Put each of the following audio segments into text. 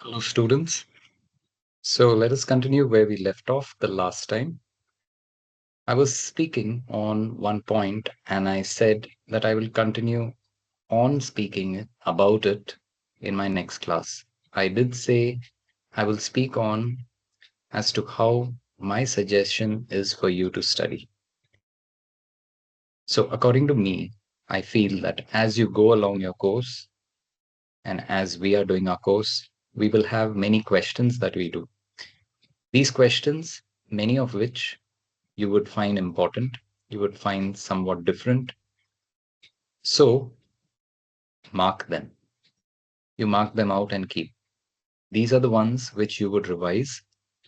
Hello, students. So let us continue where we left off the last time. I was speaking on one point and I said that I will continue on speaking about it in my next class. I did say I will speak on as to how my suggestion is for you to study. So according to me, I feel that as you go along your course and as we are doing our course, we will have many questions that we do. These questions, many of which you would find important, you would find somewhat different. So mark them. You mark them out and keep. These are the ones which you would revise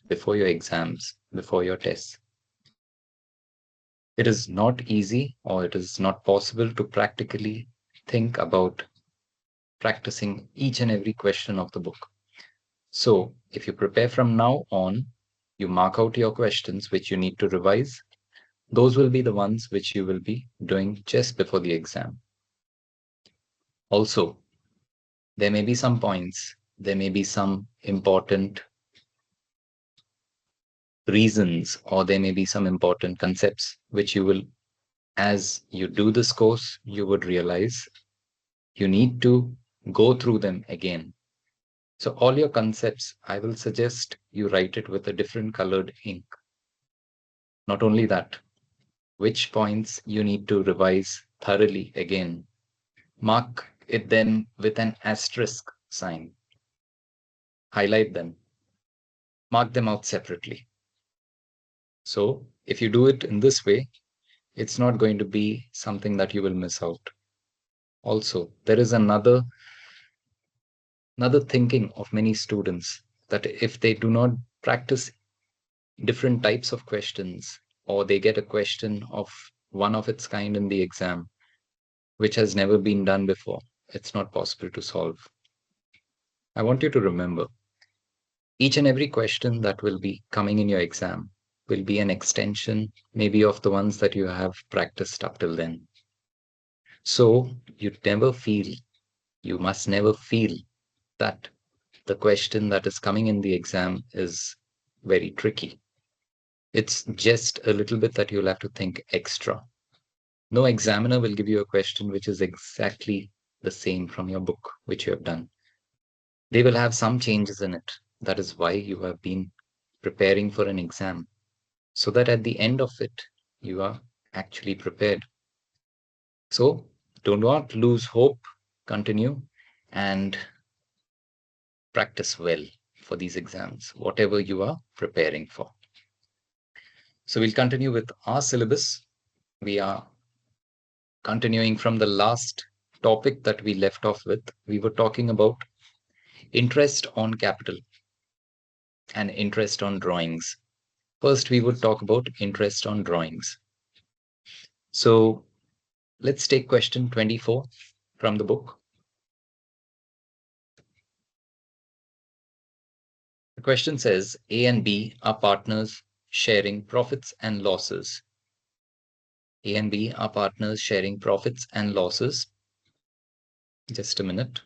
before your exams, before your tests. It is not easy or it is not possible to practically think about practicing each and every question of the book. So if you prepare from now on, you mark out your questions which you need to revise. Those will be the ones which you will be doing just before the exam. Also, there may be some points, there may be some important reasons, or there may be some important concepts which you will, as you do this course, you would realize you need to go through them again. So, all your concepts, I will suggest you write it with a different colored ink. Not only that, which points you need to revise thoroughly again. Mark it then with an asterisk sign. Highlight them. Mark them out separately. So if you do it in this way, it's not going to be something that you will miss out. Also, there is another thinking of many students that if they do not practice different types of questions, or they get a question of one of its kind in the exam, which has never been done before, it's not possible to solve. I want you to remember each and every question that will be coming in your exam will be an extension, maybe of the ones that you have practiced up till then. So you must never feel that the question that is coming in the exam is very tricky. It's just a little bit that you'll have to think extra. No examiner will give you a question which is exactly the same from your book, which you have done. They will have some changes in it. That is why you have been preparing for an exam, so that at the end of it, you are actually prepared. So do not lose hope, continue and practice well for these exams, whatever you are preparing for. So we'll continue with our syllabus. We are continuing from the last topic that we left off with. We were talking about interest on capital and interest on drawings. First, we would talk about interest on drawings. So let's take question 24 from the book. The question says A and B are partners sharing profits and losses. A and B are partners sharing profits and losses. Just a minute.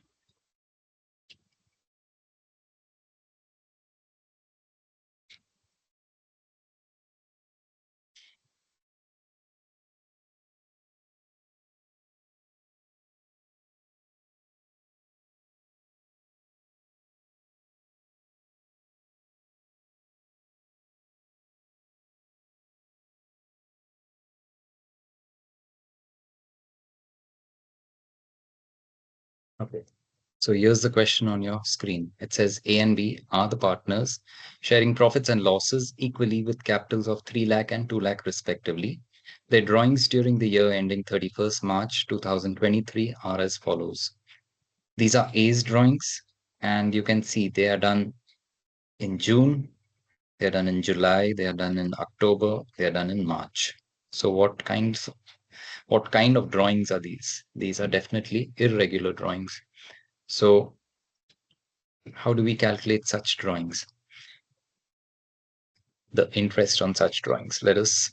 Okay. So here's the question on your screen. It says A and B are the partners sharing profits and losses equally with capitals of 3 lakh and 2 lakh respectively. Their drawings during the year ending 31st March 2023 are as follows. These are A's drawings, and you can see they are done in June, they are done in July, they are done in October, they are done in March. So what kind of drawings are these? These are definitely irregular drawings. So how do we calculate such drawings? The interest on such drawings. Let us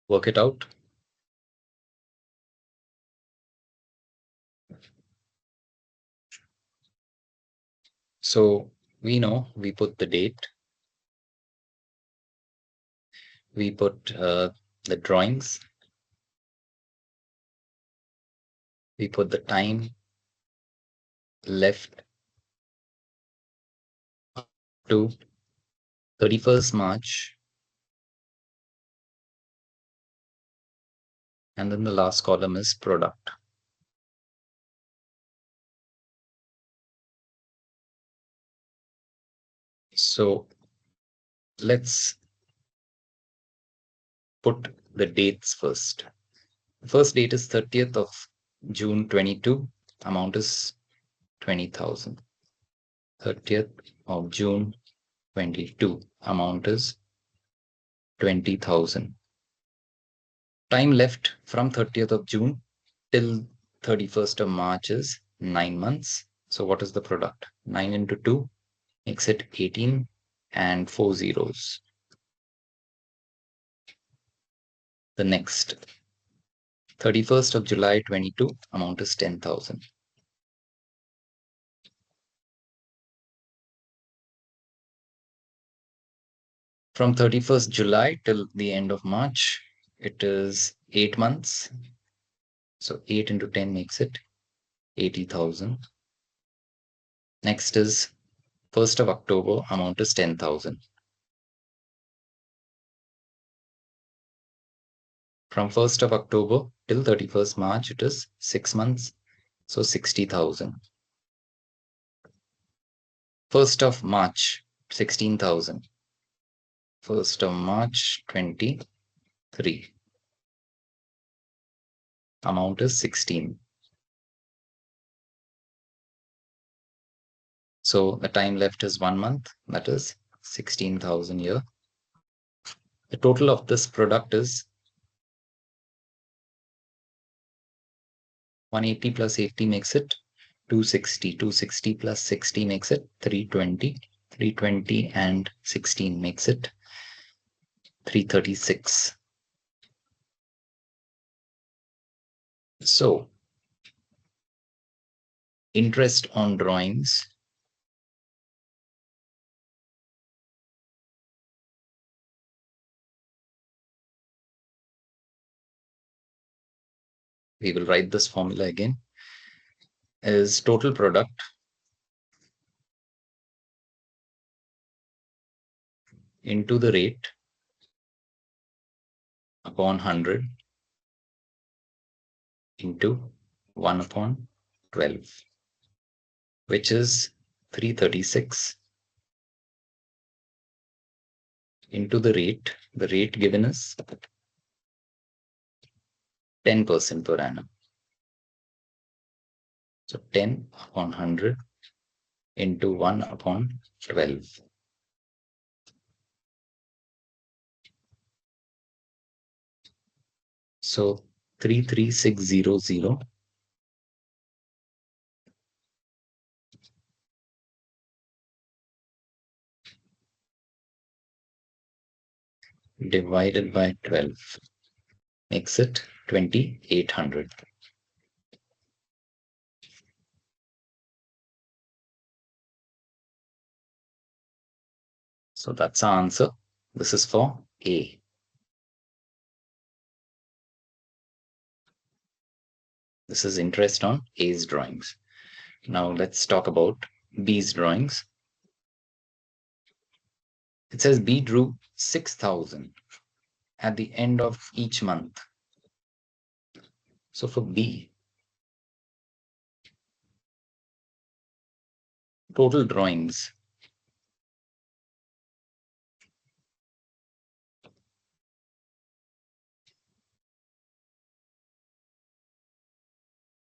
work it out. So we know we put the date, we put the drawings, we put the time left to 31st March, and then the last column is product. So let's put the dates first. The first date is 30th of June 22. Amount is 20,000. 30th of June 22. Amount is 20,000. Time left from 30th of June till 31st of March is 9 months. So what is the product? 9 into 2 makes it 18 and 4 zeros. The next 31st of July 22, amount is 10,000. From 31st July till the end of March, it is 8 months. So 8 into 10 makes it 80,000. Next is 1st of October, amount is 10,000. From 1st of October till 31st March, it is 6 months. So 60,000. 1st of March, 16,000. 1st of March, 23. Amount is 16. So the time left is 1 month, that is 16,000 here. The total of this product is 180 plus 80 makes it 260. 260 plus 60 makes it 320. 320 and 16 makes it 336. So interest on drawings we will write this formula again, is total product into the rate upon 100 into 1 upon 12, which is 336 into the rate given is 10% per annum. So 10 upon 100 into 1 upon 12. So 33600 divided by 12 makes it 2800. So that's our answer. This is for A. This is interest on A's drawings. Now let's talk about B's drawings. It says B drew 6,000 at the end of each month. So for B, total drawings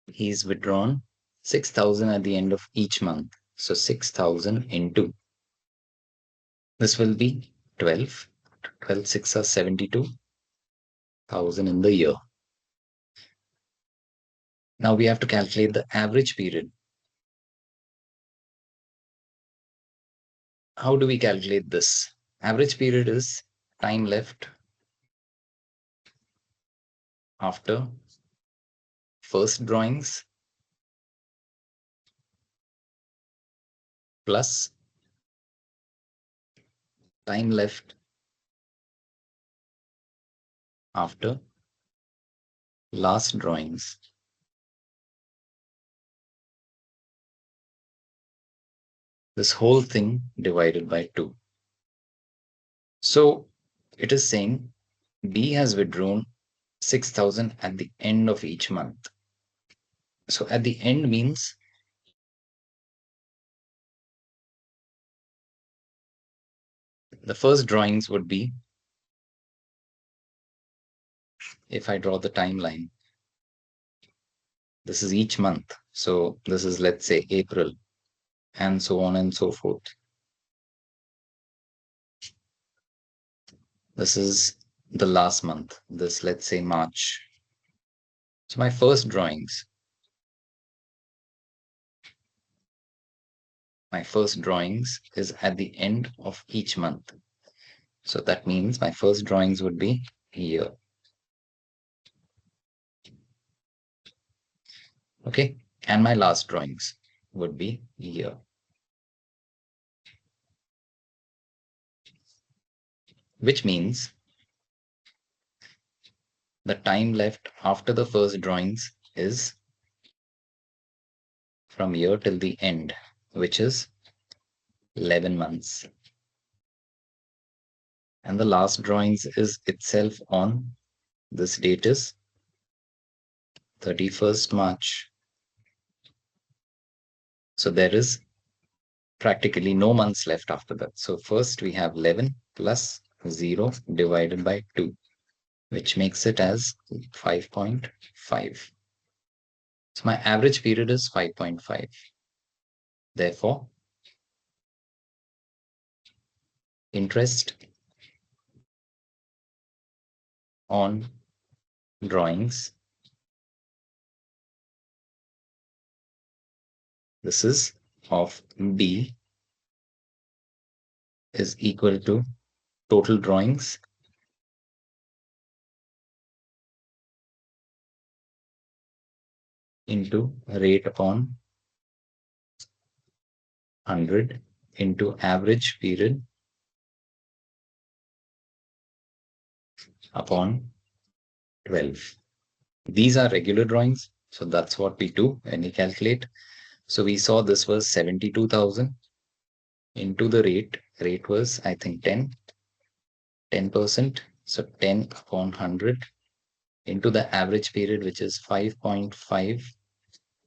he's withdrawn 6,000 at the end of each month. So 6,000 into this will be 12. 12 6 are 72,000 in the year. Now we have to calculate the average period. How do we calculate this? Average period is time left after first drawings plus time left after last drawings. This whole thing divided by 2. So it is saying B has withdrawn 6,000 at the end of each month. So at the end means the first drawings would be, if I draw the timeline, this is each month. So this is, let's say, April, and so on and so forth. This is the last month, this, let's say, March. So my first drawings is at the end of each month. So that means my first drawings would be here. Okay. And my last drawings would be here. Which means the time left after the first drawings is from here till the end, which is 11 months. And the last drawings is itself on, this date is 31st March. So there is practically no months left after that. So first we have 11 plus 0 divided by 2, which makes it as 5.5. So my average period is 5.5. Therefore, interest on drawings, this is of B, is equal to total drawings into rate upon 100 into average period upon 12. These are regular drawings, so that's what we do when we calculate. So we saw this was 72,000 into the rate. Rate was, I think, 10%. So 10 upon 100 into the average period, which is 5.5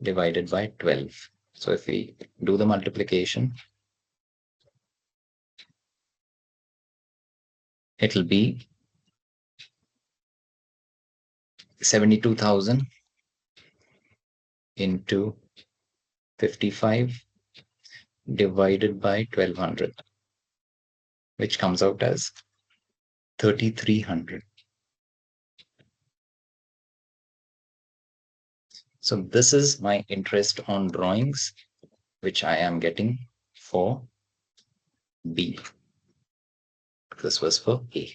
divided by 12. So if we do the multiplication, it'll be 72,000 into 55 divided by 1200, which comes out as 3,300. So this is my interest on drawings, which I am getting for B. This was for A.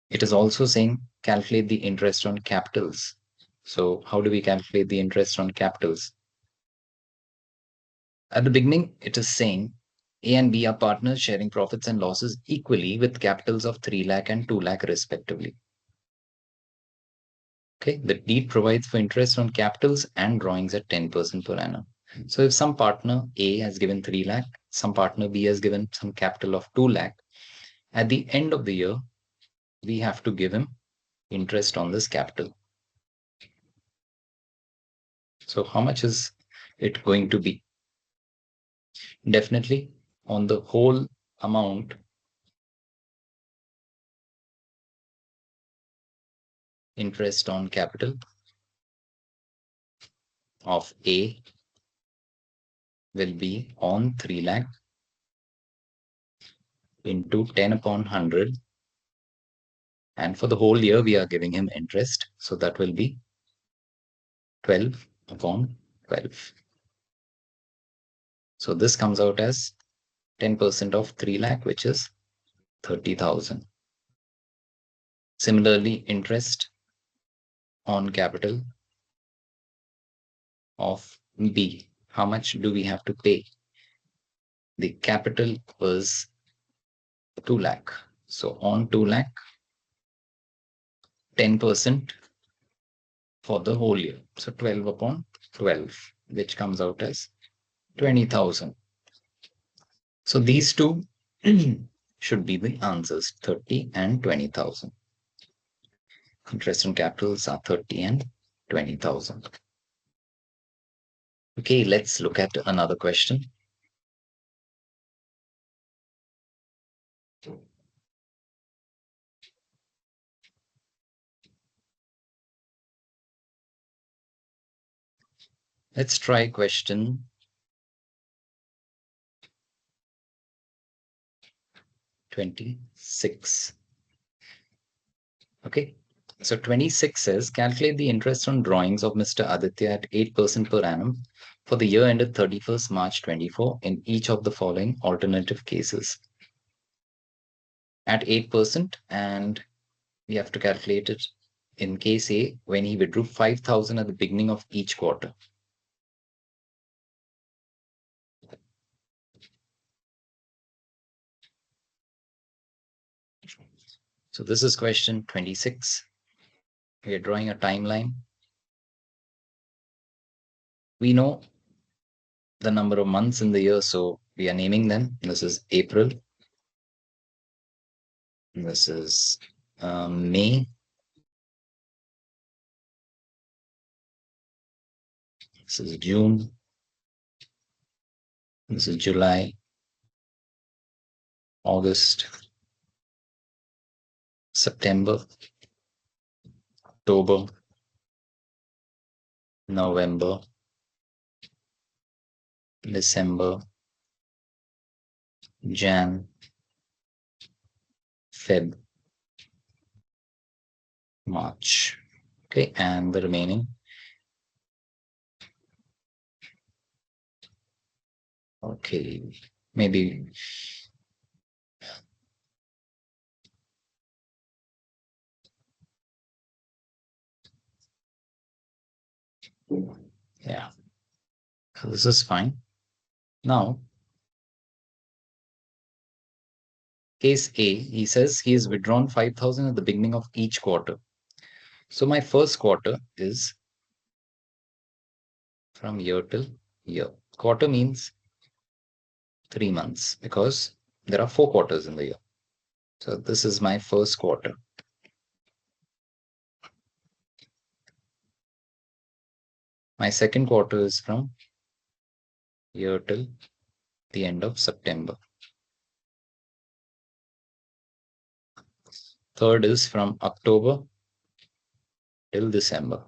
It is also saying calculate the interest on capitals. So how do we calculate the interest on capitals? At the beginning, it is saying A and B are partners sharing profits and losses equally with capitals of 3 lakh and 2 lakh respectively. Okay, the deed provides for interest on capitals and drawings at 10% per annum. So if some partner A has given 3 lakh, some partner B has given some capital of 2 lakh, at the end of the year, we have to give him interest on this capital. So how much is it going to be? Definitely on the whole amount, interest on capital of A will be on 3 lakh into 10 upon 100. And for the whole year, we are giving him interest. So that will be 12 upon 12. So this comes out as 10% of 3 lakh, which is 30,000. Similarly, interest on capital of B. How much do we have to pay? the capital was 2 lakh. So on 2 lakh, 10% for the whole year. So 12 upon 12, which comes out as 20,000. So these two should be the answers, 30 and 20,000. Interest on capitals are 30 and 20,000. Okay, let's look at another question. Let's try question 26. Okay, so 26 says calculate the interest on drawings of Mr. Aditya at 8% per annum for the year ended 31st March 24 in each of the following alternative cases. At 8%, and we have to calculate it in case A when he withdrew 5,000 at the beginning of each quarter. So this is question 26. We are drawing a timeline. We know the number of months in the year, so we are naming them. This is April. This is May. This is June. This is July, August, September, October, November, December, Jan, Feb, March. Okay, and the remaining. Okay, maybe yeah. So this is fine. Now, case A, he says he has withdrawn 5,000 at the beginning of each quarter. So my first quarter is from year till year. Quarter means 3 months because there are 4 quarters in the year. So this is my first quarter. My second quarter is from year till the end of September. Third is from October till December.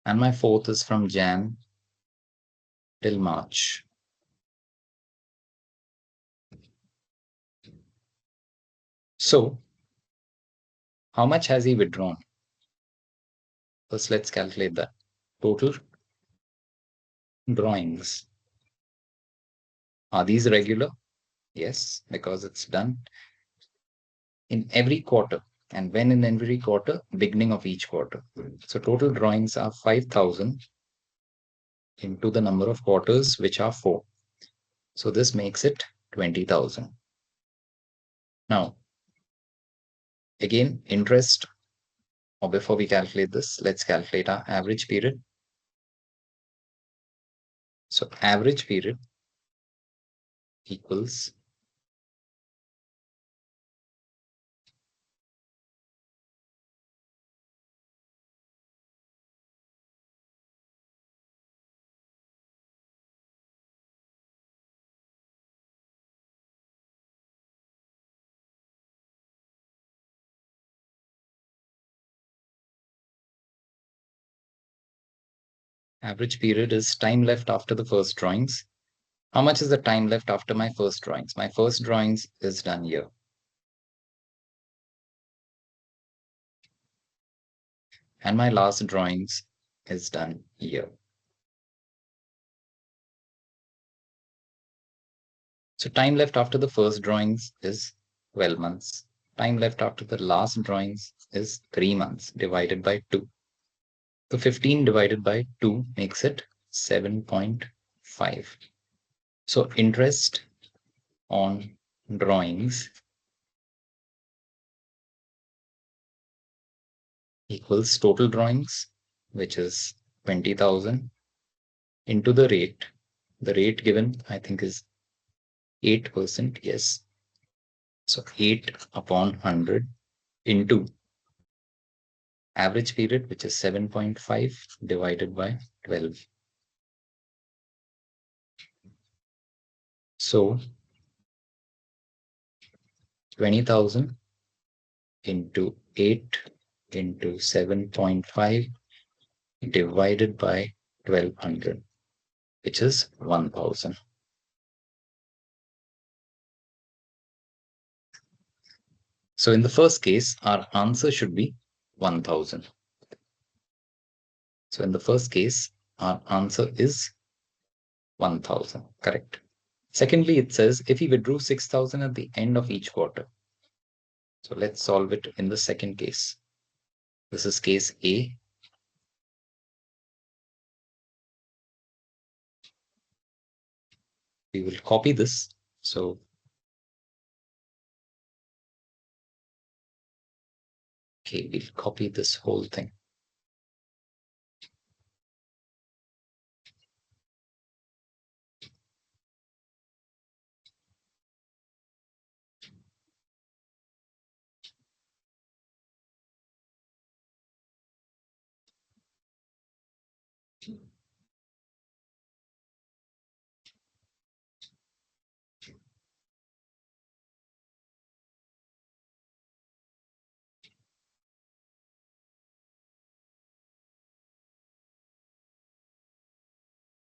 And my fourth is from Jan till March. So, how much has he withdrawn? First, let's calculate that. Total drawings. Are these regular? Yes, because it's done in every quarter. And when in every quarter? Beginning of each quarter. So total drawings are 5,000 into the number of quarters, which are 4. So this makes it 20,000. Now, again, interest, or before we calculate this, let's calculate our average period. So average period equals average period is time left after the first drawings. How much is the time left after my first drawings? My first drawings is done here. And my last drawings is done here. So time left after the first drawings is 12 months. Time left after the last drawings is 3 months divided by 2. So 15 divided by 2 makes it 7.2. 5. So interest on drawings equals total drawings, which is 20,000, into the rate. The rate given, I think, is 8%. Yes. So 8 upon 100 into average period, which is 7.5 divided by 12. So 20,000 into 8 into 7.5 divided by 1200, which is 1000. So in the first case, our answer should be 1000. So in the first case, our answer is 1000, correct? Secondly, it says if he withdrew 6,000 at the end of each quarter. So let's solve it in the second case. This is case A. We will copy this. So okay, we'll copy this whole thing.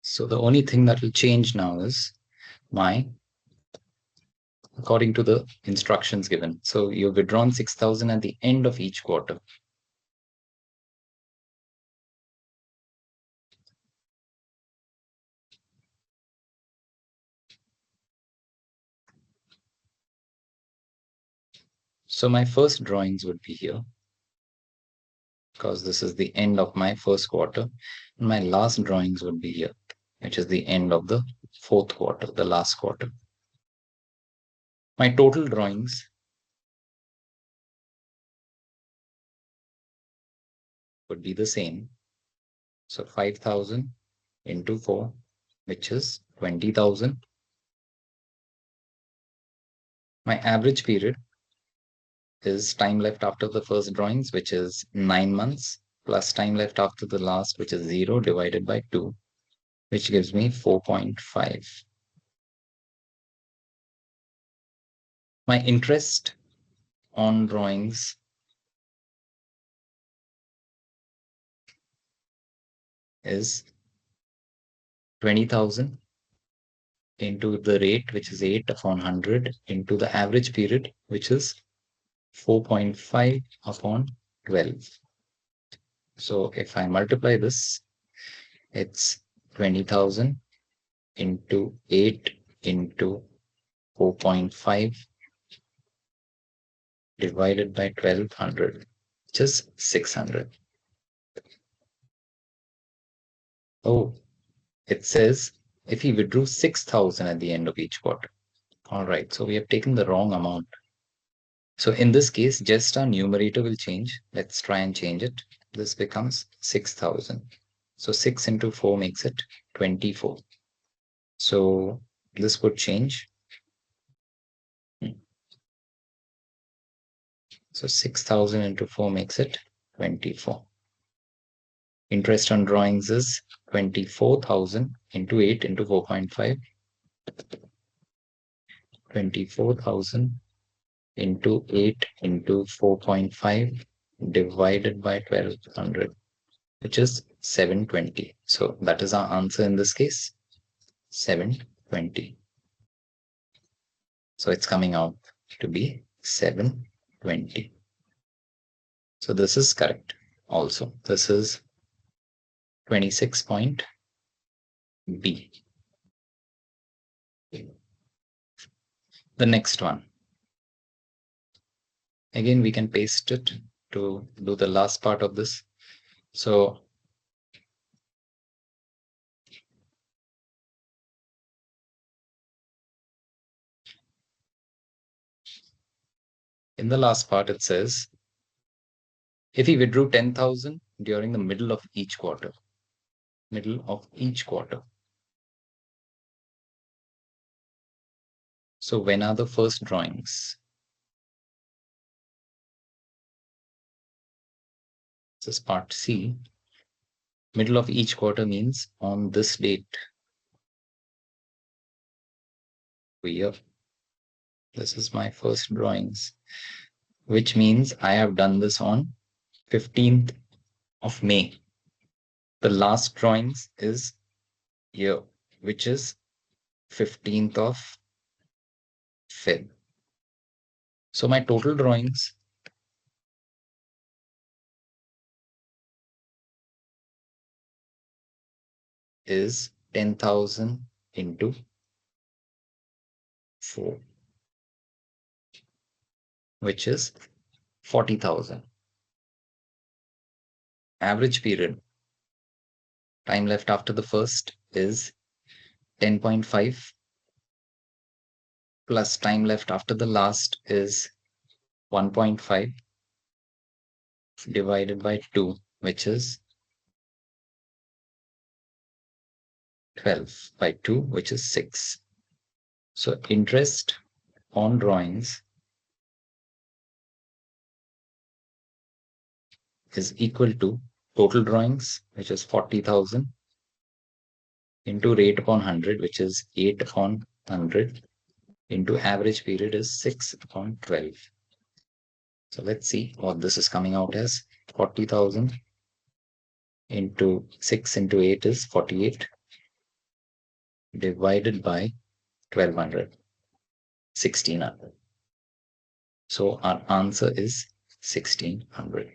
So the only thing that will change now is according to the instructions given. So you've withdrawn 6,000 at the end of each quarter. So my first drawings would be here, because this is the end of my first quarter. And my last drawings would be here, which is the end of the fourth quarter, the last quarter. My total drawings would be the same. So 5,000 into 4, which is 20,000. My average period is time left after the first drawings, which is 9 months, plus time left after the last, which is 0 divided by 2, which gives me 4.5. My interest on drawings is 20,000 into the rate, which is 8 upon 100, into the average period, which is 4.5 upon 12. So if I multiply this, it's 20,000 into 8 into 4.5 divided by 1200, which is 600. Oh, it says if he withdrew 6,000 at the end of each quarter. All right, so we have taken the wrong amount. So in this case, just our numerator will change. Let's try and change it. This becomes 6,000. So 6 into 4 makes it 24. So this would change. So 6,000 into 4 makes it 24. Interest on drawings is 24,000 into 8 into 4.5. 24,000 into 8 into 4.5 divided by 1200, which is 720. So that is our answer in this case, 720. So it's coming out to be 720. So this is correct also. This is 26 point B. The next one. Again, we can paste it to do the last part of this. So In the last part, it says, if he withdrew 10,000 during the middle of each quarter. Middle of each quarter. So when are the first drawings? This is part C. Middle of each quarter means on this date. Here. This is my first drawings, which means I have done this on 15th of May. The last drawings is here, which is 15th of Feb. So my total drawings is 10,000 into 4, which is 40,000. Average period, time left after the first is 10.5 plus time left after the last is 1.5 divided by 2, which is 12 by 2, which is 6. So interest on drawings is equal to total drawings, which is 40,000, into rate upon 100, which is 8 upon 100, into average period is 6 upon 12. So let's see what this is coming out as. 40,000 into 6 into 8 is 48, divided by 1200, 1600. So our answer is 1600.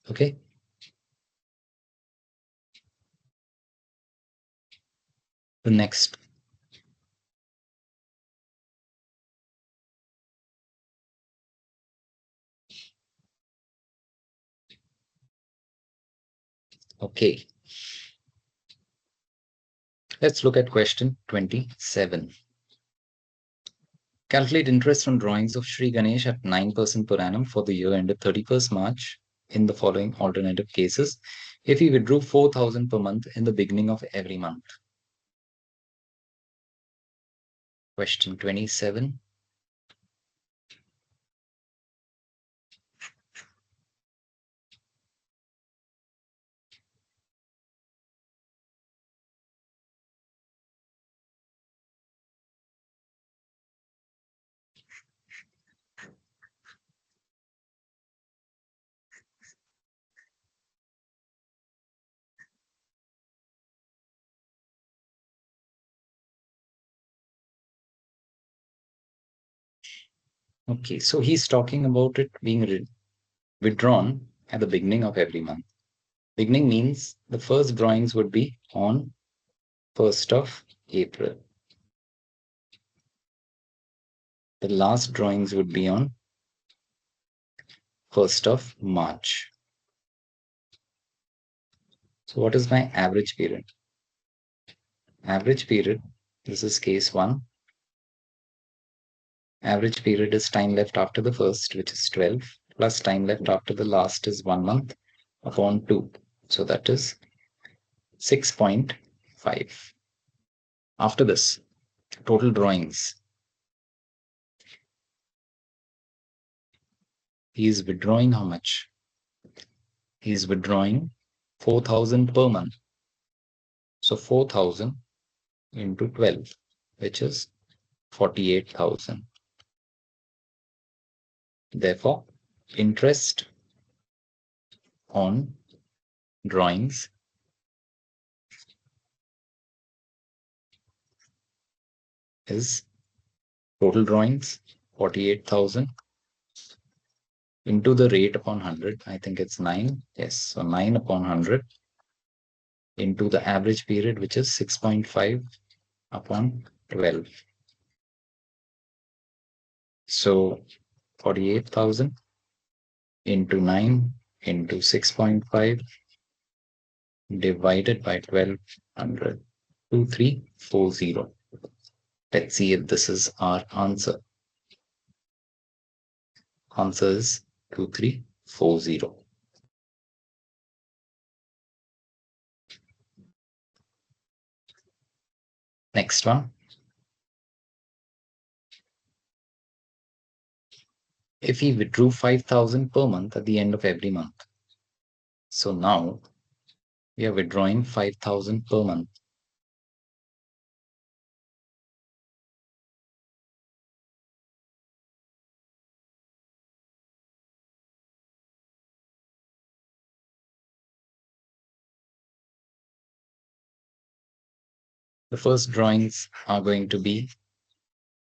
Okay. The next. Okay. Let's look at question 27. Calculate interest on drawings of Shree Ganesh at 9% per annum for the year ended 31st March in the following alternative cases. If he withdrew 4,000 per month in the beginning of every month. Question 27. Okay, so he's talking about it being withdrawn at the beginning of every month. Beginning means the first drawings would be on 1st of April. The last drawings would be on 1st of March. So what is my average period? Average period, this is case 1. Average period is time left after the first, which is 12, plus time left after the last is 1 month upon 2. So that is 6.5. After this, total drawings. He is withdrawing how much? He is withdrawing 4,000 per month. So 4,000 into 12, which is 48,000. Therefore, interest on drawings is total drawings 48,000 into the rate upon 100. I think it's 9. Yes, so 9 upon 100 into the average period, which is 6.5 upon 12. So 48,000 into 9 into 6.5 divided by 1200. 2340. Let's see if this is our answer. Answer is 2340. Next one. If we withdrew 5,000 per month at the end of every month. So now we are withdrawing 5,000 per month. The first drawings are going to be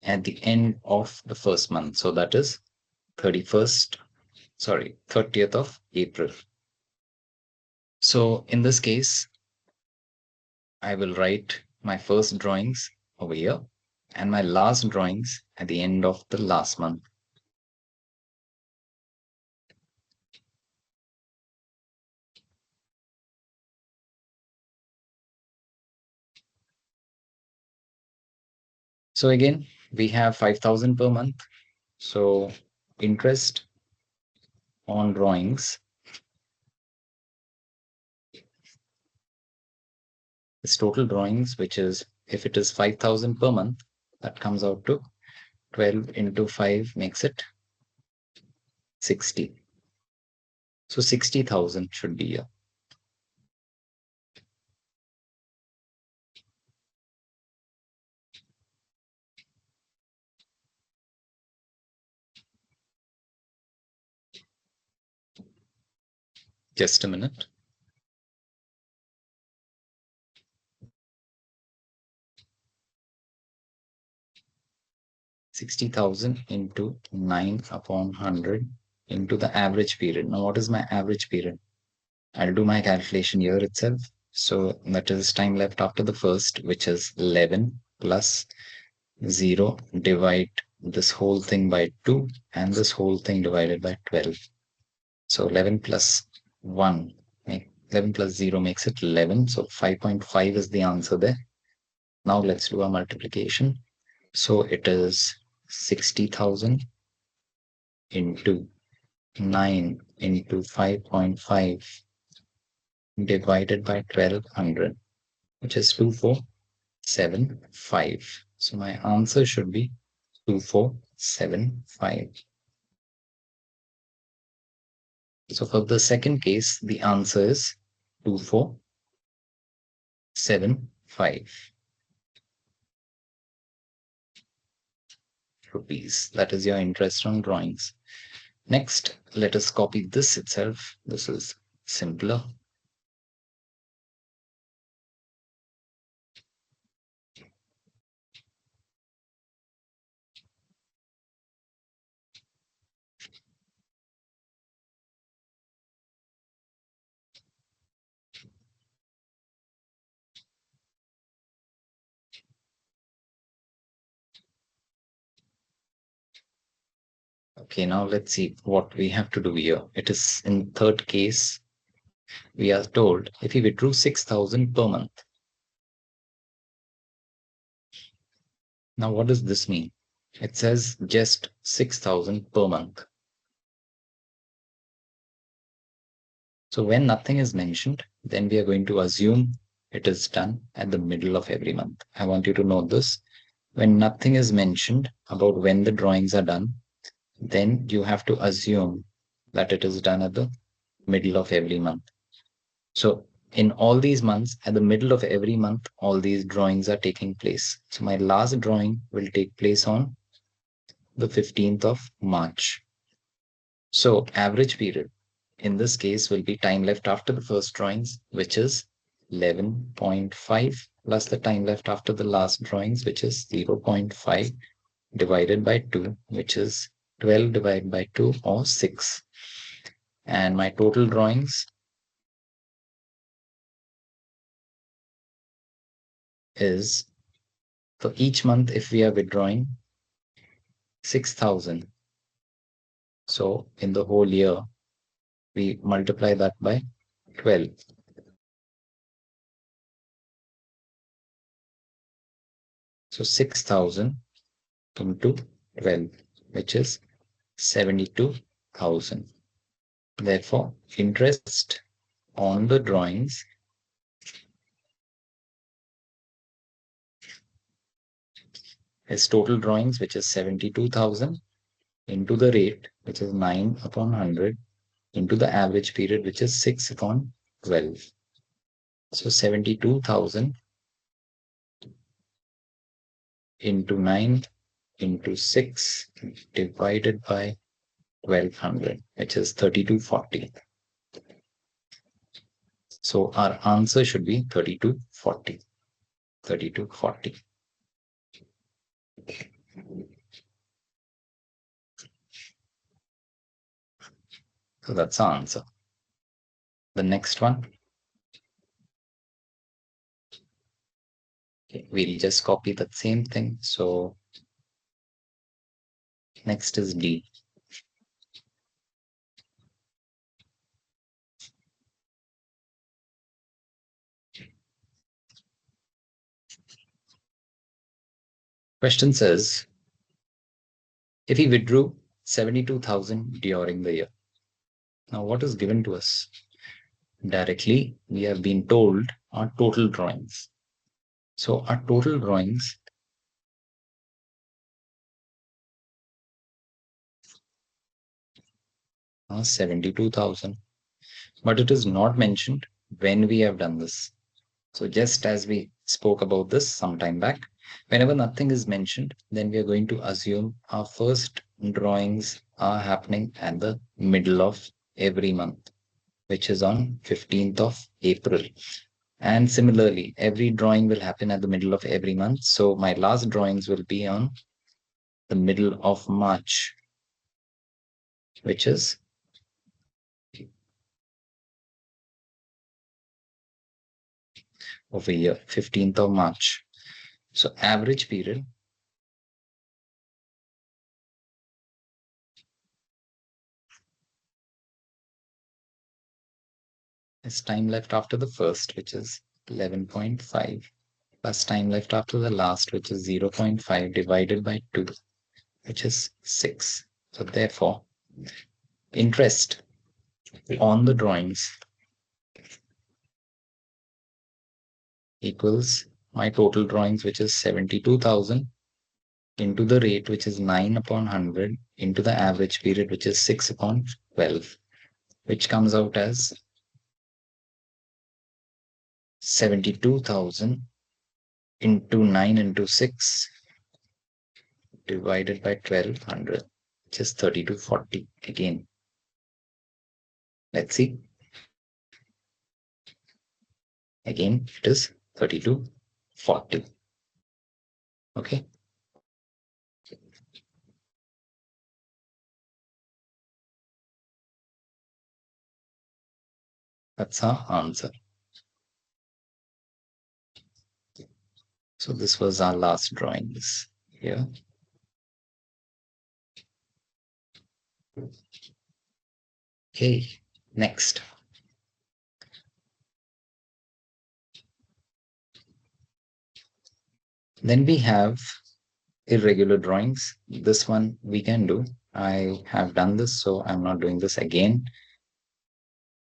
at the end of the first month. So that is 30th of April. So in this case, I will write my first drawings over here and my last drawings at the end of the last month. So again, we have 5,000 per month. So interest on drawings is total drawings, which is, if it is 5,000 per month, that comes out to 12 into 5 makes it 60. So 60,000 should be here. Just a minute. $60,000 into 9 upon 100 into the average period. Now, what is my average period? I'll do my calculation here itself. So that is time left after the first, which is 11 plus 0, divide this whole thing by 2 and this whole thing divided by 12. So 11 plus 1, 11 plus 0 makes it 11. So 5.5 is the answer there. Now let's do our multiplication. So it is 60,000 into 9 into 5.5 divided by 1200, which is 2475. So my answer should be 2475. So for the second case, the answer is 2475 rupees. That is your interest on drawings. Next, let us copy this itself. This is simpler. Okay, now let's see what we have to do here. It is in third case, we are told if we withdrew 6,000 per month. Now, what does this mean? It says just 6,000 per month. So when nothing is mentioned, then we are going to assume it is done at the middle of every month. I want you to note this. When nothing is mentioned about when the drawings are done, then you have to assume that it is done at the middle of every month. So in all these months, at the middle of every month, all these drawings are taking place. So my last drawing will take place on the 15th of March. So average period in this case will be time left after the first drawings, which is 11.5 plus the time left after the last drawings, which is 0.5 divided by 2, which is 12 divided by 2 or 6. And my total drawings is, for each month, if we are withdrawing 6,000. So in the whole year, we multiply that by 12. So 6,000 into 12, which is 72,000. Therefore, interest on the drawings is total drawings, which is 72,000, into the rate, which is 9 upon 100, into the average period, which is 6 upon 12. So 72,000 into 9 into 6 divided by 1200, which is 3240. So our answer should be 3240. 3240. So that's our answer. The next one, okay, we'll just copy that same thing. So next is D. Question says, if he withdrew 72,000 during the year. Now, what is given to us? Directly, we have been told our total drawings. So our total drawings are 72,000, but it is not mentioned when we have done this. So just as we spoke about this some time back, whenever nothing is mentioned, then we are going to assume our first drawings are happening at the middle of every month, which is on 15th of April. And similarly, every drawing will happen at the middle of every month. So my last drawings will be on the middle of March, which is over here, 15th of March. So average period is time left after the first, which is 11.5, plus time left after the last, which is 0.5 divided by 2, which is 6. So therefore, interest on the drawings equals my total drawings, which is 72,000, into the rate, which is 9 upon 100, into the average period, which is 6 upon 12, which comes out as 72,000 into 9 into 6 divided by 1200, which is 3240. Again, let's see. Again, it is 3240. Okay. That's our answer. So this was our last drawings here. Okay, next. Then we have irregular drawings. This one we can do. I have done this, so I'm not doing this again.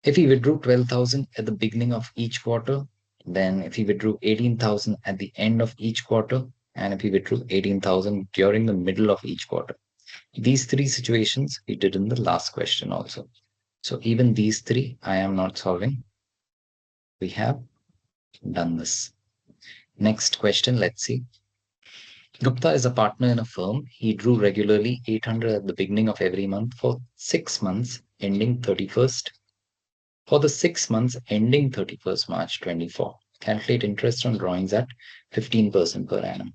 If we withdrew 12,000 at the beginning of each quarter, then if we withdrew 18,000 at the end of each quarter, and if we withdrew 18,000 during the middle of each quarter. These three situations we did in the last question also. So even these three, I am not solving. We have done this. Next question, let's see. Gupta is a partner in a firm. He drew regularly 800 at the beginning of every month for 6 months ending 31st. For the 6 months ending 31st March 24, calculate interest on drawings at 15% per annum.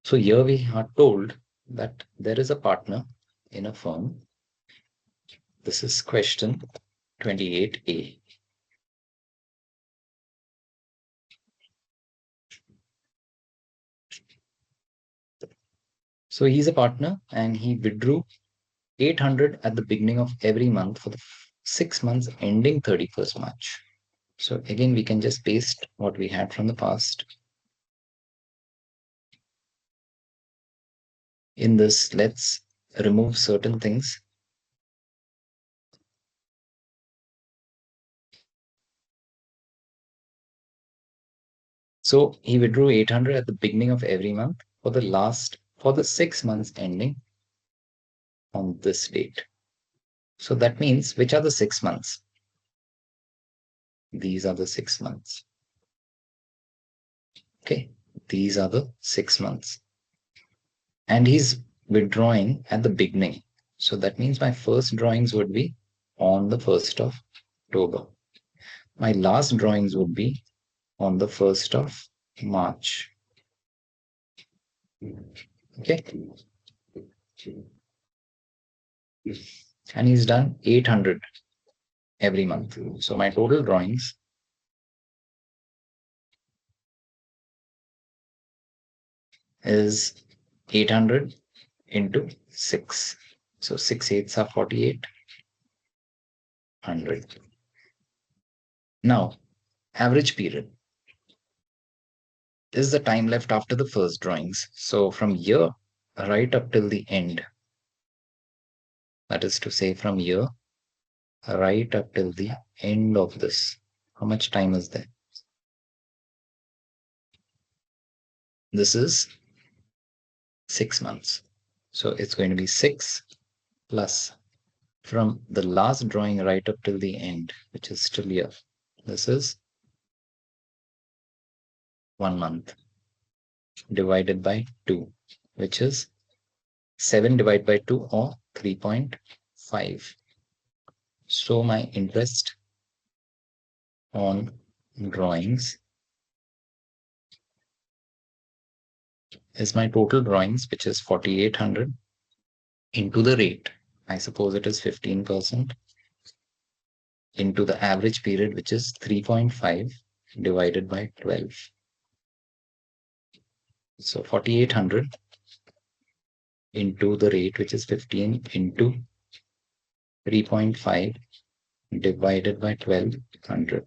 So here we are told that there is a partner in a firm. This is question 28A. So he's a partner and he withdrew 800 at the beginning of every month for the 6 months ending 31st March. So again, we can just paste what we had from the past. In this, let's remove certain things. So he withdrew 800 at the beginning of every month for the 6 months ending on this date. So that means, which are the 6 months? These are the 6 months. Okay, these are the 6 months. And he's withdrawing at the beginning. So that means my first drawings would be on the 1st of October. My last drawings would be on the 1st of March. Okay. And he's done 800 every month. So my total drawings is 800 into 6. So 6 eighths are 4800. Now, average period is the time left after the first drawings. So from here right up till the end, that is to say, from here right up till the end of this, how much time is there? This is 6 months. So it's going to be 6 plus from the last drawing right up till the end, which is still here. This is 1 month divided by 2, which is 7 divided by 2 or 3.5. So my interest on drawings is my total drawings, which is 4800 into the rate. I suppose it is 15% into the average period, which is 3.5 divided by 12. So 4800 into the rate, which is 15 into 3.5 divided by 1200,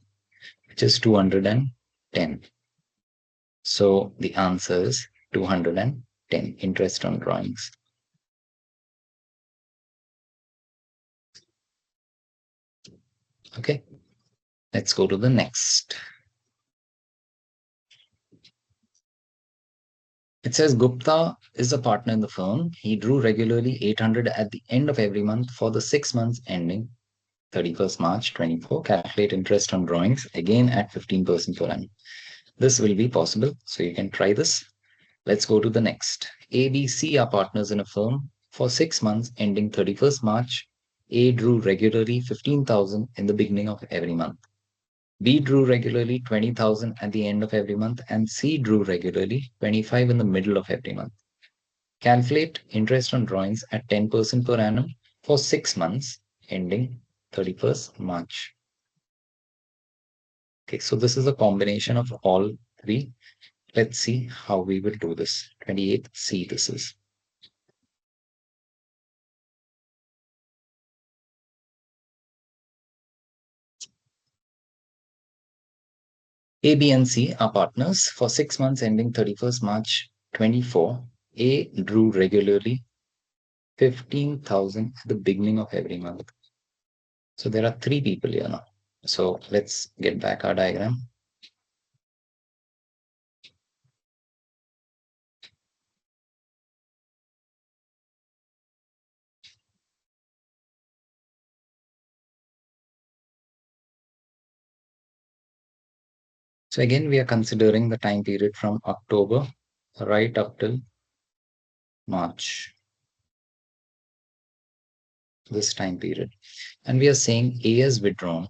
which is 210. So the answer is 210, interest on drawings. Okay, let's go to the next. It says Gupta is a partner in the firm. He drew regularly 800 at the end of every month for the 6 months ending 31st March 24. Calculate interest on drawings again at 15% per annum. This will be possible, so you can try this. Let's go to the next. A, B, C are partners in a firm. For 6 months ending 31st March, A drew regularly 15,000 in the beginning of every month. B drew regularly 20,000 at the end of every month, and C drew regularly 25 in the middle of every month. Calculate interest on drawings at 10% per annum for 6 months ending 31st March. Okay, so this is a combination of all three. Let's see how we will do this. 28th C this is. A, B, and C are partners. For 6 months ending 31st March 24, A drew regularly 15,000 at the beginning of every month. So there are three people here now. So let's get back our diagram. So again, we are considering the time period from October right up till March, this time period. And we are saying A has withdrawn.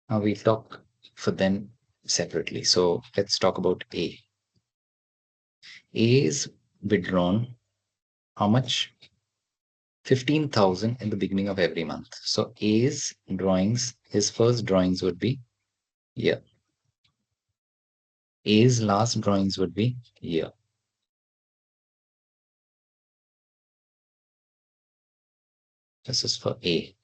Now we talk for them separately. So let's talk about A. A is withdrawn how much? 15,000 in the beginning of every month. So A's drawings, his first drawings would be here. A's last drawings would be here. This is for A.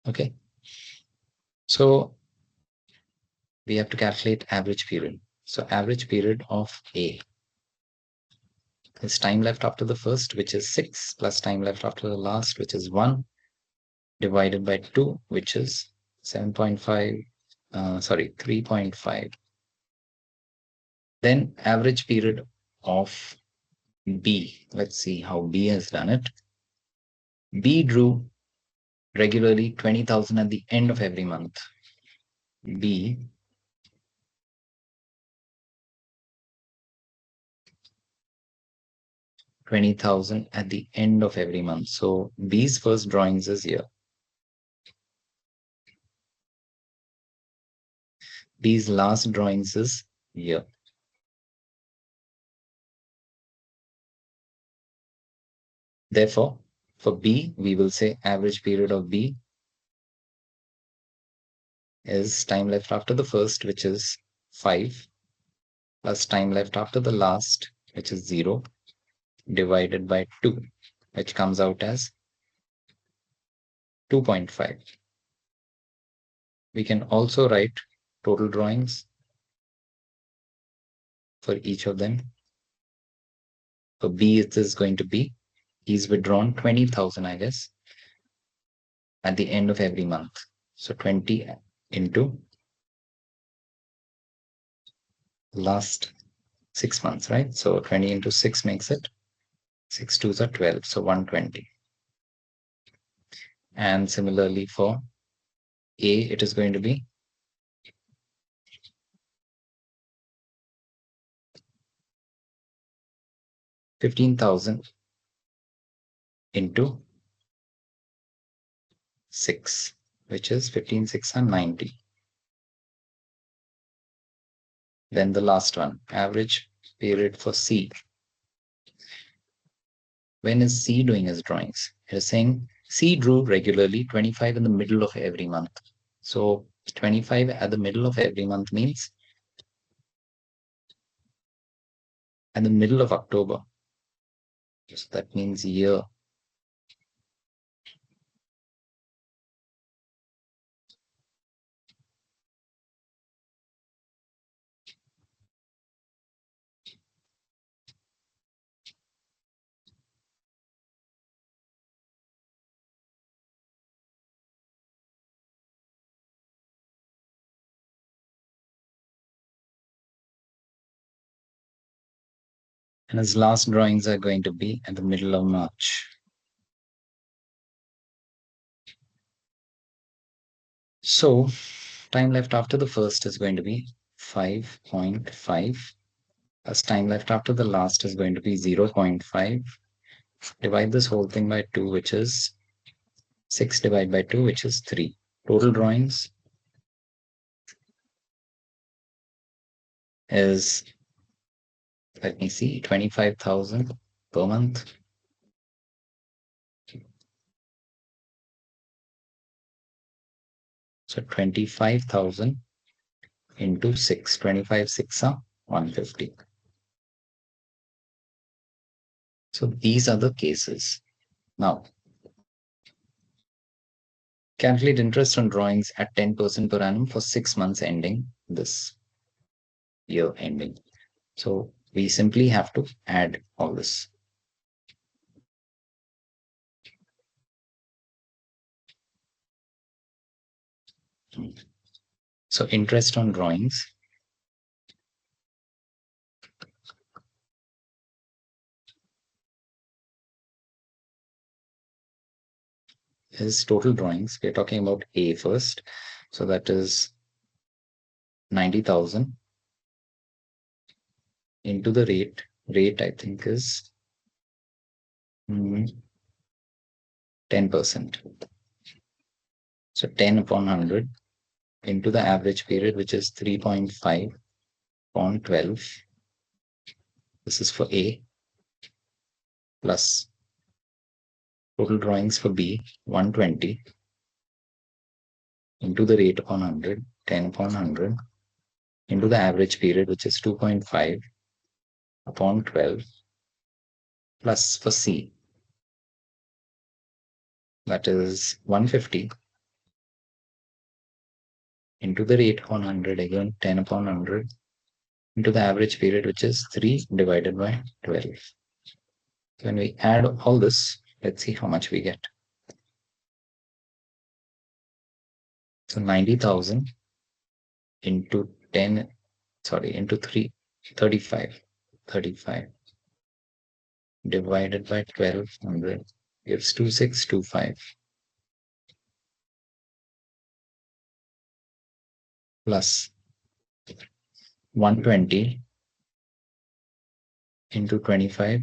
Okay. So we have to calculate average period. So average period of A is time left after the first, which is 6, plus time left after the last, which is 1, divided by 2, which is 7.5, 3.5. Then average period of B. Let's see how B has done it. B drew regularly 20,000 at the end of every month. B 20,000 at the end of every month. So B's first drawings is here. B's last drawings is here. Therefore, for B, we will say average period of B is time left after the first, which is 5, plus time left after the last, which is 0, divided by 2, which comes out as 2.5. We can also write total drawings for each of them. For B, it is going to be, he's withdrawn 20,000, I guess, at the end of every month. So 20 into last 6 months, right? So 20 into 6 makes it 6 twos are 12, so 120. And similarly for A, it is going to be 15,000 into 6, which is 15 6 are 90. Then the last one, average period for C. When is C doing his drawings? It is saying C drew regularly 25 in the middle of every month. So 25 at the middle of every month means at the middle of October. So that means year. And his last drawings are going to be at the middle of March. So time left after the first is going to be 5.5, as time left after the last is going to be 0.5. Divide this whole thing by 2, which is 6 divided by 2, which is 3. Total drawings is, let me see, 25,000 per month. So 25,000 into 6. 25 6 are 150. So these are the cases. Now, calculate interest on drawings at 10% per annum for 6 months ending this year ending. So we simply have to add all this. So interest on drawings is total drawings. We're talking about A first. So that is 90,000 into the rate. Rate, I think, is 10%. So 10 upon 100 into the average period, which is 3.5 upon 12. This is for A, plus total drawings for B, 120 into the rate upon 100, 10 upon 100, into the average period, which is 2.5 upon 12, plus for C, that is 150 into the rate upon 100, again 10 upon 100, into the average period, which is 3 divided by 12. When we add all this, let's see how much we get. So 90,000 into 10, into 3, 35. 35 divided by 1200 gives 2625 plus 120 into 25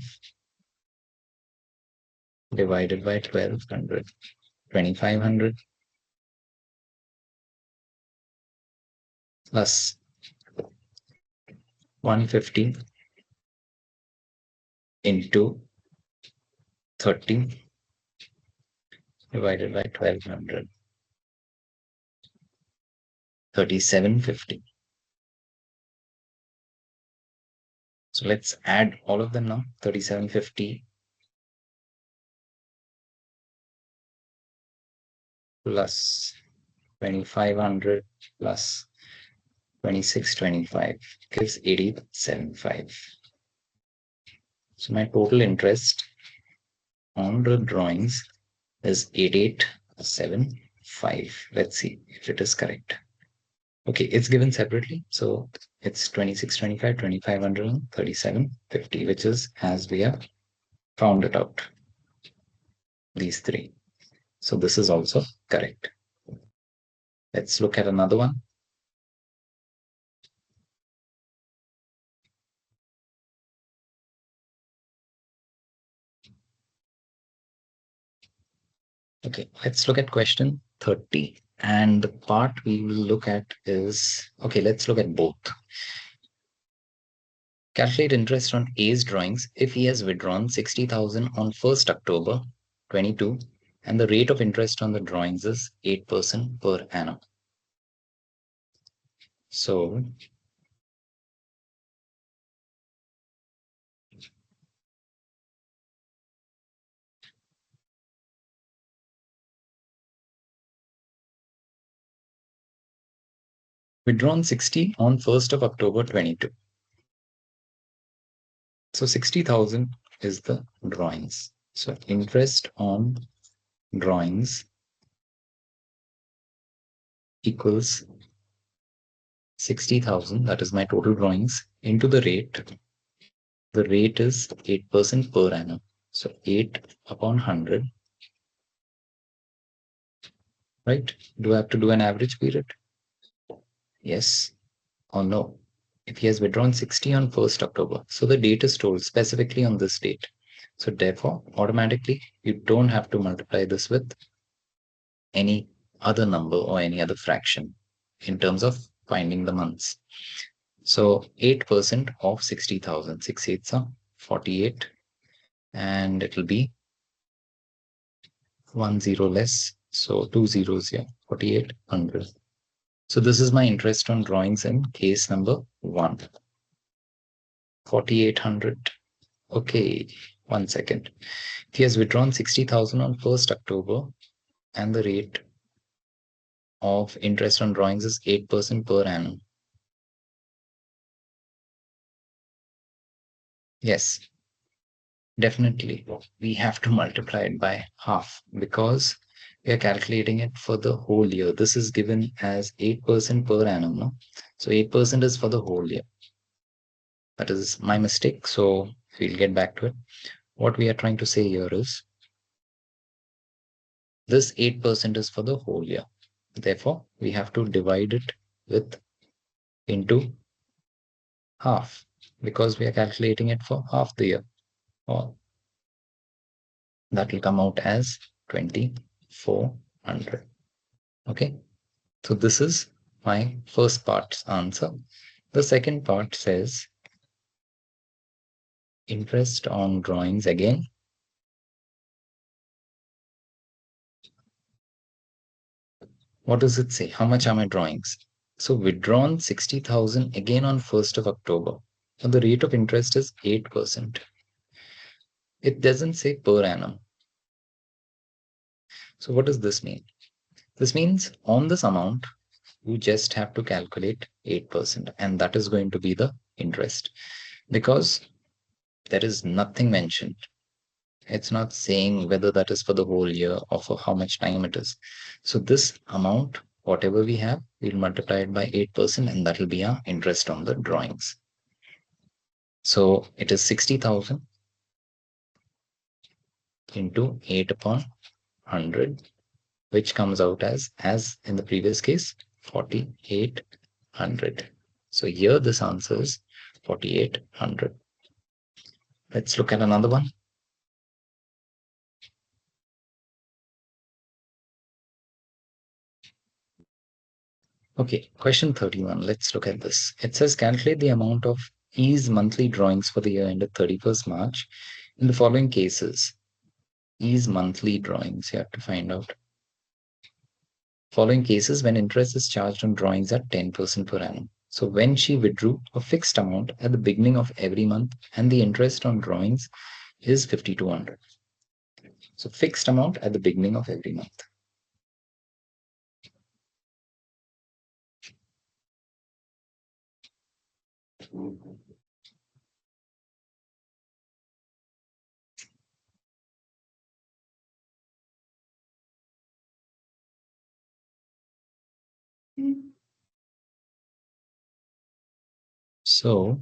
divided by 1200, 2500 plus 150 into 30 divided by 1200, 3750. So let's add all of them now. 3750 plus 2500 plus 2625 gives 875. So my total interest on the drawings is 8875. Let's see if it is correct. Okay, it's given separately. So it's 2625, 2500, and 3750, which is as we have found it out. These three. So this is also correct. Let's look at another one. Okay, let's look at question 30. And the part we will look at is, okay, let's look at both. Calculate interest on A's drawings if he has withdrawn 60,000 on 1st October 22 and the rate of interest on the drawings is 8% per annum. So withdrawn 60 on 1st of October 22. So 60,000 is the drawings. So interest on drawings equals 60,000, that is my total drawings, into the rate. The rate is 8% per annum. So 8 upon 100, right? Do I have to do an average period? Yes or no? If he has withdrawn 60 on 1st October, so the date is told specifically on this date. So therefore, automatically, you don't have to multiply this with any other number or any other fraction in terms of finding the months. So 8% of 60,000, 6 8s are 48, and it will be 1 0 less. So 2 zeros here, 4,800. So this is my interest on drawings in case number 1. 4,800. Okay, 1 second. If he has withdrawn 60,000 on 1st October and the rate of interest on drawings is 8% per annum. Yes, definitely. We have to multiply it by half because we are calculating it for the whole year. This is given as 8% per annum. No? So 8% is for the whole year. That is my mistake. So we'll get back to it. What we are trying to say here is this 8% is for the whole year. Therefore, we have to divide it with into half because we are calculating it for half the year. Or that will come out as 2,400. Okay. So this is my first part's answer. The second part says interest on drawings again. What does it say? How much are my drawings? So withdrawn 60,000 again on 1st of October. And the rate of interest is 8%. It doesn't say per annum. So what does this mean? This means on this amount, You just have to calculate 8%, and that is going to be the interest, because there is nothing mentioned. It's not saying whether that is for the whole year or for how much time it is. So this amount, whatever we have, we'll multiply it by 8%, and that will be our interest on the drawings. So it is 60,000 into 8 upon 100, which comes out as in the previous case, 4,800. So here this answer is 4,800. Let's look at another one. Okay, question 31. Let's look at this. It says calculate the amount of E's monthly drawings for the year ended 31st March in the following cases. E's monthly drawings, you have to find out. Following cases when interest is charged on drawings at 10% per annum. So when she withdrew a fixed amount at the beginning of every month and the interest on drawings is 5,200. So fixed amount at the beginning of every month. So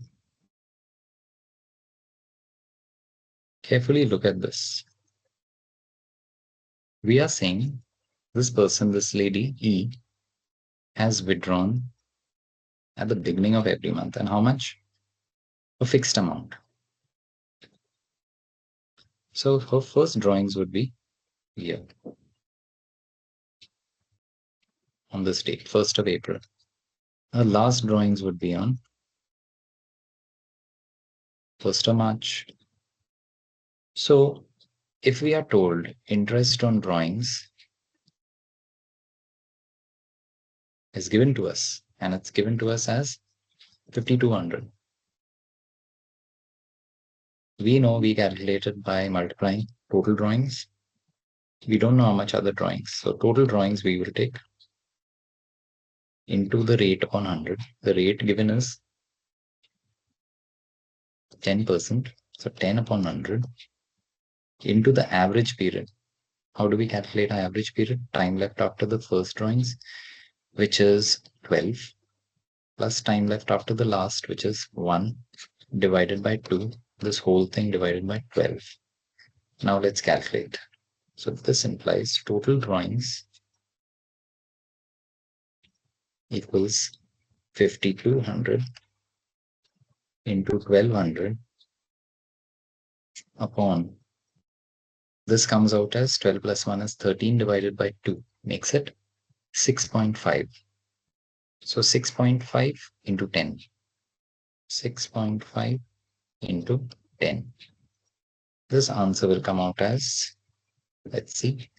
carefully look at this. We are saying this person, this lady E, has withdrawn at the beginning of every month. And how much? A fixed amount. So her first drawings would be here on this date, 1st of April. Her last drawings would be on 1st of March. So if we are told interest on drawings is given to us, and it's given to us as 5,200, we know we calculated by multiplying total drawings. We don't know how much other drawings. So total drawings we will take into the rate upon 100. The rate given is 10%. So 10 upon 100 into the average period. How do we calculate our average period? Time left after the first drawings, which is 12, plus time left after the last, which is 1, divided by 2. This whole thing divided by 12. Now let's calculate. So this implies total drawings equals 5,200 into 1,200 upon, this comes out as 12 plus 1 is 13 divided by 2, makes it 6.5. So 6.5 into 10. 6.5 into 10. This answer will come out as, let's see,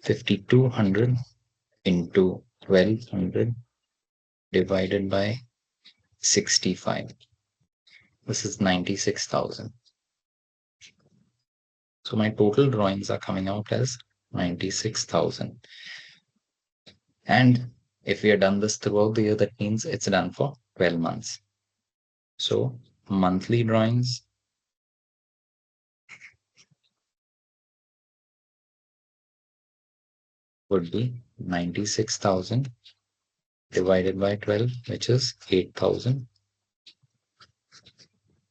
5,200 into 1,200 divided by 65. This is 96,000. So my total drawings are coming out as 96,000. And if we have done this throughout the year, that means it's done for 12 months. So monthly drawings would be 96,000 divided by 12, which is 8,000.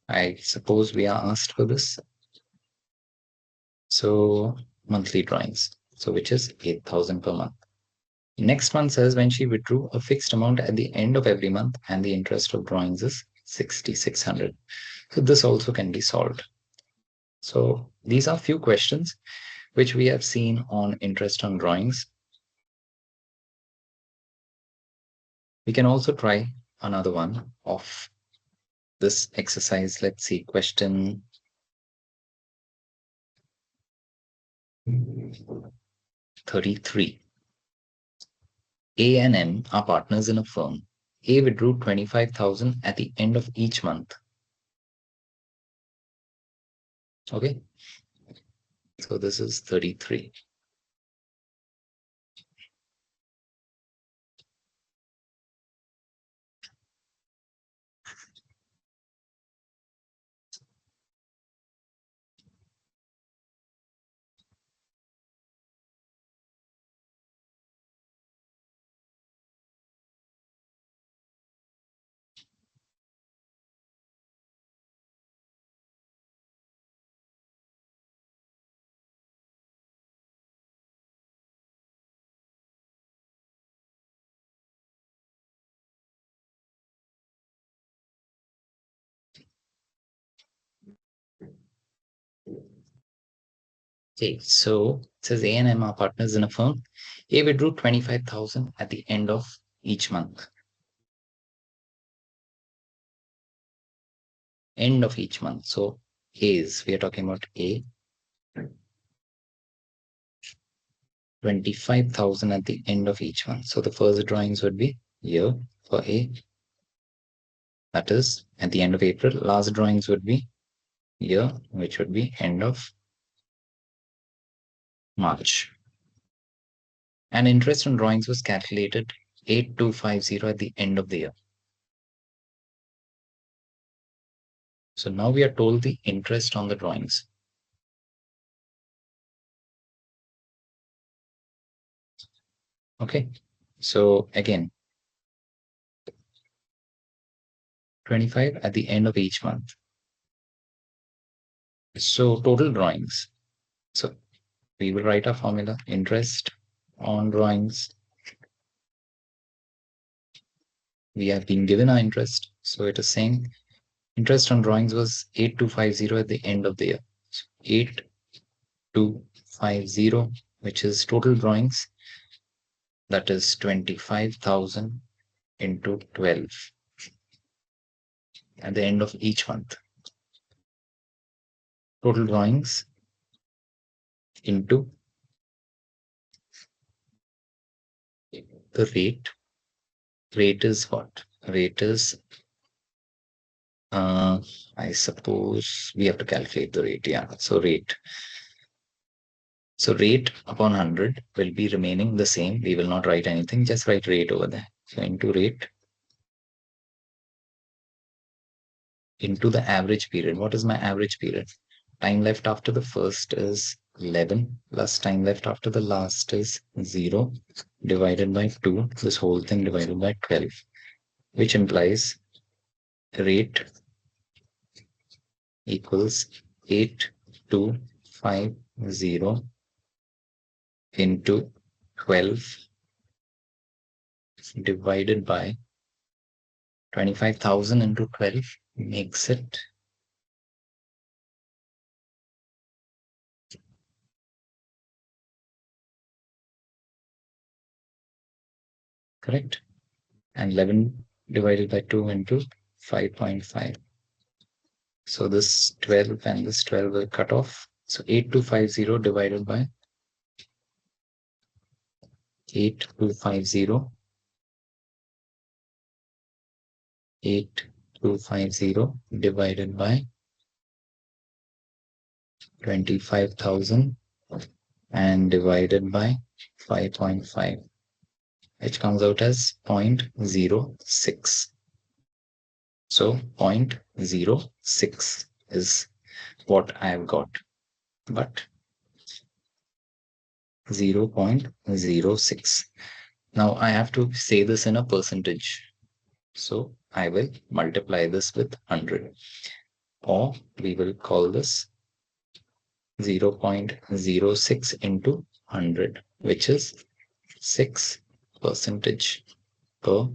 I suppose we are asked for this. So monthly drawings, so which is 8,000 per month. Next one says when she withdrew a fixed amount at the end of every month and the interest of drawings is 6,600. So this also can be solved. So these are few questions which we have seen on interest on drawings. We can also try another one of this exercise. Let's see, question 33. A and M are partners in a firm. A withdrew 25,000 at the end of each month. Okay. So this is 33. Okay, so it says A and M are partners in a firm. A withdrew 25,000 at the end of each month. End of each month. So A's, we are talking about A, 25,000 at the end of each month. So the first drawings would be here for A. That is at the end of April. Last drawings would be here, which would be end of March. And interest on drawings was calculated 8250 at the end of the year. So now we are told the interest on the drawings. Okay. So again, 25 at the end of each month. So total drawings. So we will write our formula, interest on drawings. We have been given our interest. So it is saying interest on drawings was 8250 at the end of the year. So 8250, which is total drawings. That is 25,000 into 12 at the end of each month. Total drawings into the rate. Rate is what? Rate is, I suppose we have to calculate the rate. Yeah. So rate. So rate upon 100 will be remaining the same. We will not write anything. Just write rate over there. So into rate into the average period. What is my average period? Time left after the first is 11 plus time left after the last is 0 divided by 2. This whole thing divided by 12, which implies rate equals 8250 into 12 divided by 25,000 into 12 makes it correct. And 11 divided by 2 into 5.5. So this 12 and this 12 will cut off. So 8250 divided by 8250 8250 divided by 25,000 and divided by 5.5, which comes out as 0.06. So 0.06 is what I have got, but 0.06. Now I have to say this in a percentage. So I will multiply this with 100, or we will call this 0.06 into 100, which is 6% per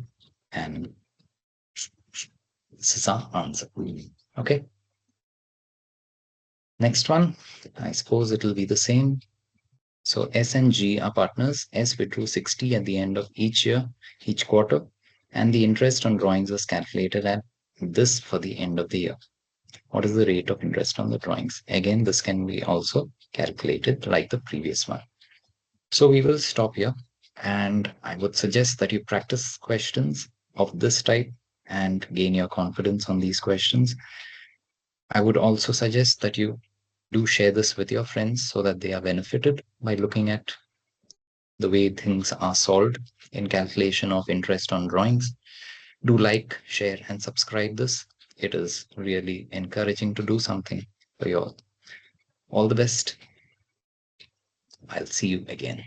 annum. This is our answer. Okay. Next one, I suppose it will be the same. So S and G are partners. S withdrew 60 at the end of each year, each quarter, and the interest on drawings was calculated at this for the end of the year. What is the rate of interest on the drawings? Again, this can be also calculated like the previous one. So we will stop here, and I would suggest that you practice questions of this type and gain your confidence on these questions. I would also suggest that you do share this with your friends so that they are benefited by looking at the way things are solved in calculation of interest on drawings. Do like, share, and subscribe this. It is really encouraging to do something for you all. All the best. I'll see you again.